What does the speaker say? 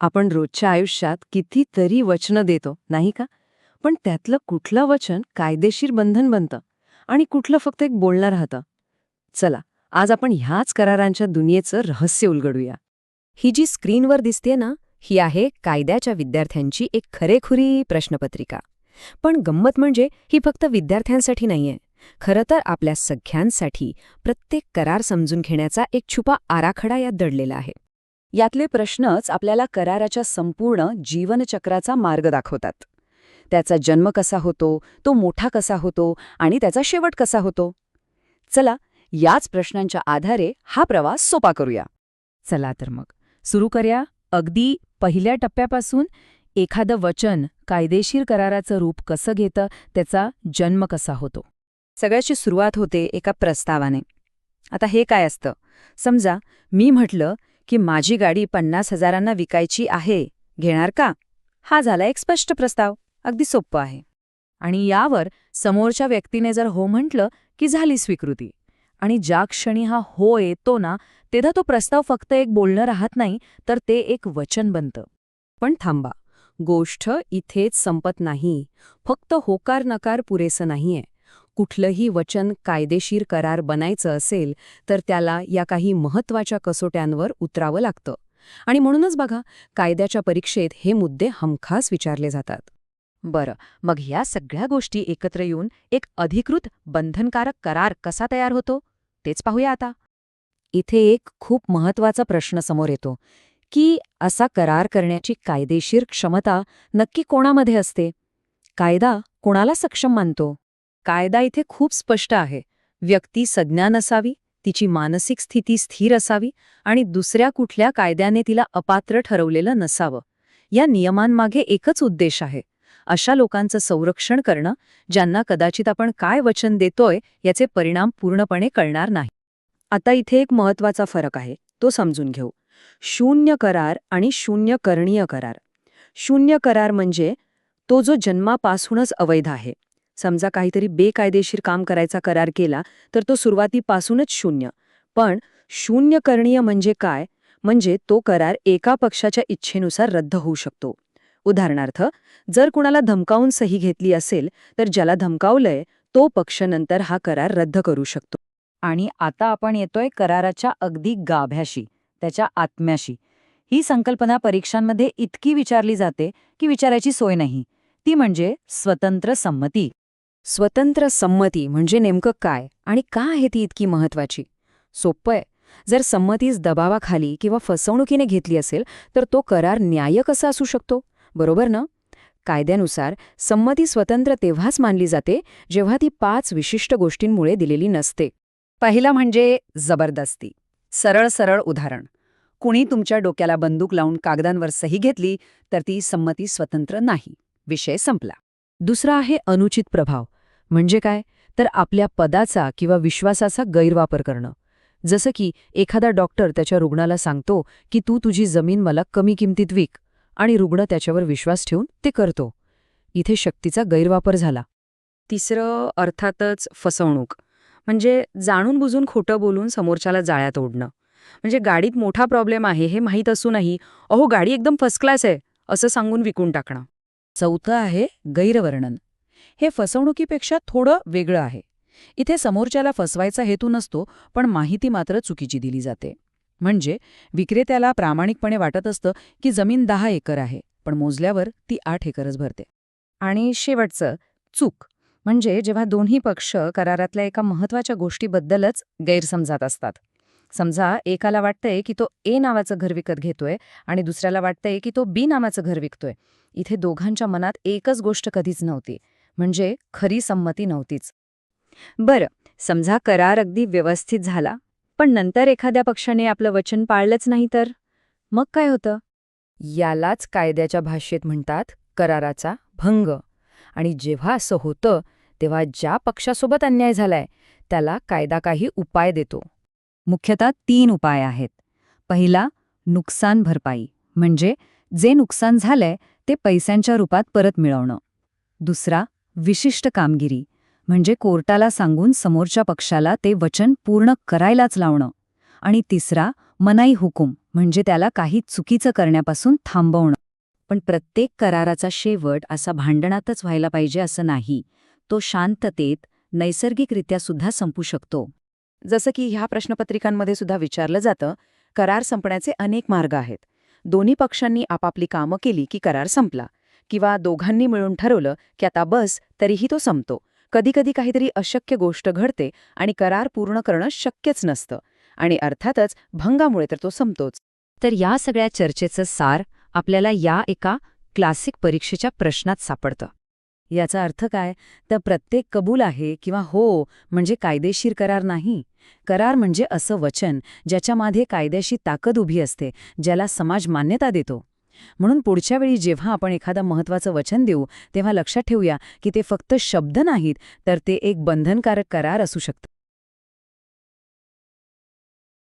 आपण रोजच्या आयुष्यात कितीतरी वचनं देतो, नाही का? पण त्यातलं कुठलं वचन कायदेशीर बंधन बनतं आणि कुठलं फक्त एक बोलणं राहतं? चला, आज आपण ह्याच करारांच्या दुनियेचं रहस्य उलगडूया. ही जी स्क्रीनवर दिसते ना, ही आहे कायद्याच्या विद्यार्थ्यांची एक खरेखुरी प्रश्नपत्रिका. पण गंमत म्हणजे ही फक्त विद्यार्थ्यांसाठी नाहीये. खरं तर आपल्या सगळ्यांसाठी प्रत्येक करार समजून घेण्याचा एक छुपा आराखडा यात दडलेला आहे. यातले प्रश्नच आपल्याला कराराच्या संपूर्ण जीवनचक्राचा मार्ग दाखवतात. त्याचा जन्म कसा होतो, तो मोठा कसा होतो आणि त्याचा शेवट कसा होतो. चला, याच प्रश्नांच्या आधारे हा प्रवास सोपा करूया. चला तर मग सुरू करूया अगदी पहिल्या टप्प्यापासून. एखादं वचन कायदेशीर कराराचं रूप कसं घेतं, त्याचा जन्म कसा होतो. सगळ्याची सुरुवात होते एका प्रस्तावाने. आता हे काय असतं? समजा मी म्हटलं की माझी गाडी 50,000 विकायची आहे, घेणार का? हा झाला एक स्पष्ट प्रस्ताव. अगदी सोपं आहे. आणि यावर समोरच्या व्यक्तीने जर हो म्हटलं की झाली स्वीकृती. आणि ज्या क्षणी हा हो येतो ना, तेव्हा तो प्रस्ताव फक्त एक बोलणं राहत नाही, तर ते एक वचन बनतं. पण थांबा, गोष्ट इथेच संपत नाही. फक्त होकार नकार पुरेसं नाहीये. कुठलंही वचन कायदेशीर करार बनायचं असेल तर त्याला या काही महत्त्वाच्या कसोट्यांवर उतरावं लागतं. आणि म्हणूनच बघा, कायद्याच्या परीक्षेत हे मुद्दे हमखास विचारले जातात. बरं, मग ह्या सगळ्या गोष्टी एकत्र येऊन एक अधिकृत बंधनकारक करार कसा तयार होतो, तेच पाहूया आता. इथे एक खूप महत्त्वाचा प्रश्न समोर येतो की असा करार करण्याची कायदेशीर क्षमता नक्की कोणामध्ये असते? कायदा कोणाला सक्षम मानतो? कायदा इथे खूप स्पष्ट आहे. व्यक्ती सज्ञान असावी, तिची मानसिक स्थिती स्थिर असावी आणि दुसऱ्या कुठल्या कायद्याने तिला अपात्र ठरवलेलं नसावं. या नियमांमागे एकच उद्देश आहे: अशा लोकांचं संरक्षण करणं ज्यांना कदाचित आपण काय वचन देतोय याचे परिणाम पूर्णपणे कळणार नाही. आता इथे एक महत्त्वाचा फरक आहे, तो समजून घेऊ. शून्य करार आणि शून्य करणीय करार. शून्य करार म्हणजे तो जो जन्मापासूनच अवैध आहे. समजा काहीतरी बेकायदेशीर काम करायचा करार केला तर तो सुरुवातीपासूनच शून्य. पण शून्य करणीय म्हणजे काय? म्हणजे तो करार एका पक्षाच्या इच्छेनुसार रद्द होऊ शकतो. उदाहरणार्थ, जर कुणाला धमकावून सही घेतली असेल तर ज्याला धमकावलंय तो पक्ष नंतर हा करार रद्द करू शकतो. आणि आता आपण येतोय कराराच्या अगदी गाभ्याशी, त्याच्या आत्म्याशी. ही संकल्पना परीक्षांमध्ये इतकी विचारली जाते की विचारायची सोय नाही. ती म्हणजे स्वतंत्र संमती. स्वतंत्र संमती म्हणजे नेमकं काय आणि का आहे ती इतकी महत्वाची? सोपं आहे. जर संमतीच दबावाखाली किंवा फसवणुकीने घेतली असेल तर तो करार न्याय्य कसा असू शकतो? बरोबर ना? कायद्यानुसार संमती स्वतंत्र तेव्हाच मानली जाते जेव्हा ती 5 विशिष्ट गोष्टींमुळे दिलेली नसते. पहिला म्हणजे जबरदस्ती. सरळ सरळ उदाहरण: कुणी तुमच्या डोक्याला बंदूक लावून कागदांवर सही घेतली तर ती संमती स्वतंत्र नाही. विषय संपला. दुसरा आहे अनुचित प्रभाव. म्हणजे काय? तर आपल्या पदाचा किंवा विश्वासाचा गैरवापर करणं. जसं की एखादा डॉक्टर त्याच्या रुग्णाला सांगतो की तू तुझी जमीन मला कमी किमतीत विक, आणि रुग्ण त्याच्यावर विश्वास ठेवून ते करतो. इथे शक्तीचा गैरवापर झाला. तिसरं अर्थातच फसवणूक. म्हणजे जाणून बुजून खोटं बोलून समोरच्याला जाळ्यात ओढणं. म्हणजे गाडीत मोठा प्रॉब्लेम आहे हे माहीत असूनही अहो गाडी एकदम फर्स्ट क्लास आहे असं सांगून विकून टाकणं. चौथं आहे गैरवर्णन. हे फसवणुकीपेक्षा थोडं वेगळं आहे. इथे समोरच्याला फसवायचा हेतू नसतो, पण माहिती मात्र चुकीची दिली जाते. म्हणजे विक्रेत्याला प्रामाणिकपणे वाटत असतं की जमीन 10 एकर आहे, पण मोजल्यावर ती 8 एकरच भरते. आणि शेवटचं चूक म्हणजे जेव्हा दोन्ही पक्ष करारातल्या एका महत्त्वाच्या गोष्टीबद्दलच गैरसमजात असतात. समजा एकाला वाटतंय की तो ए नावाचं घर विकत घेतोय आणि दुसऱ्याला वाटतंय की तो बी नावाचं घर विकतोय. इथे दोघांच्या मनात एकच गोष्ट कधीच नव्हती, म्हणजे खरी संमती नव्हतीच. बरं, समजा करार अगदी व्यवस्थित झाला, पण नंतर एखाद्या पक्षाने आपलं वचन पाळलंच नाही तर मग काय होतं? यालाच कायद्याच्या भाषेत म्हणतात कराराचा भंग. आणि जेव्हा असं होतं तेव्हा ज्या पक्षासोबत अन्याय झालाय त्याला कायदा काही उपाय देतो. मुख्यतः 3 उपाय आहेत. पहिला, नुकसान भरपाई. म्हणजे जे नुकसान झालंय ते पैशांच्या रूपात परत मिळवणं. दुसरा, विशिष्ट कामगिरी. म्हणजे कोर्टाला सांगून समोरच्या पक्षाला ते वचन पूर्ण करायलाच लावणं. आणि तिसरा, मनाई हुकूम. म्हणजे त्याला काही चुकीचं करण्यापासून थांबवणं. पण प्रत्येक कराराचा शेवट असा भांडणातच व्हायला पाहिजे असं नाही. तो शांततेत, नैसर्गिकरित्या सुद्धा संपू शकतो. जसं की ह्या प्रश्नपत्रिकांमध्ये सुद्धा विचारलं जातं, करार संपण्याचे अनेक मार्ग आहेत. दोन्ही पक्षांनी आपापली कामं केली की करार संपला, किंवा दोघांनी मिळून ठरवलं की आता बस, तरीही तो संपतो. कधीकधी काहीतरी अशक्य गोष्ट घडते आणि करार पूर्ण करणं शक्यच नसतं, आणि अर्थातच भंगामुळे तर तो संपतोच. तर या सगळ्या चर्चेचं सार आपल्याला या एका क्लासिक परीक्षेच्या प्रश्नात सापडतं. याचा अर्थ काय? तर प्रत्येक कबूल आहे किंवा हो म्हणजे कायदेशीर करार नाही. करार म्हणजे असं वचन ज्याच्यामध्ये कायद्याची ताकद उभी असते, ज्याला समाज मान्यता देतो. म्हणून पुढच्या वेळी जेव्हा आपण एखादं महत्त्वाचं वचन देऊ, तेव्हा लक्षात ठेवूया की ते फक्त शब्द नाहीत, तर ते एक बंधनकारक करार असू शकतं.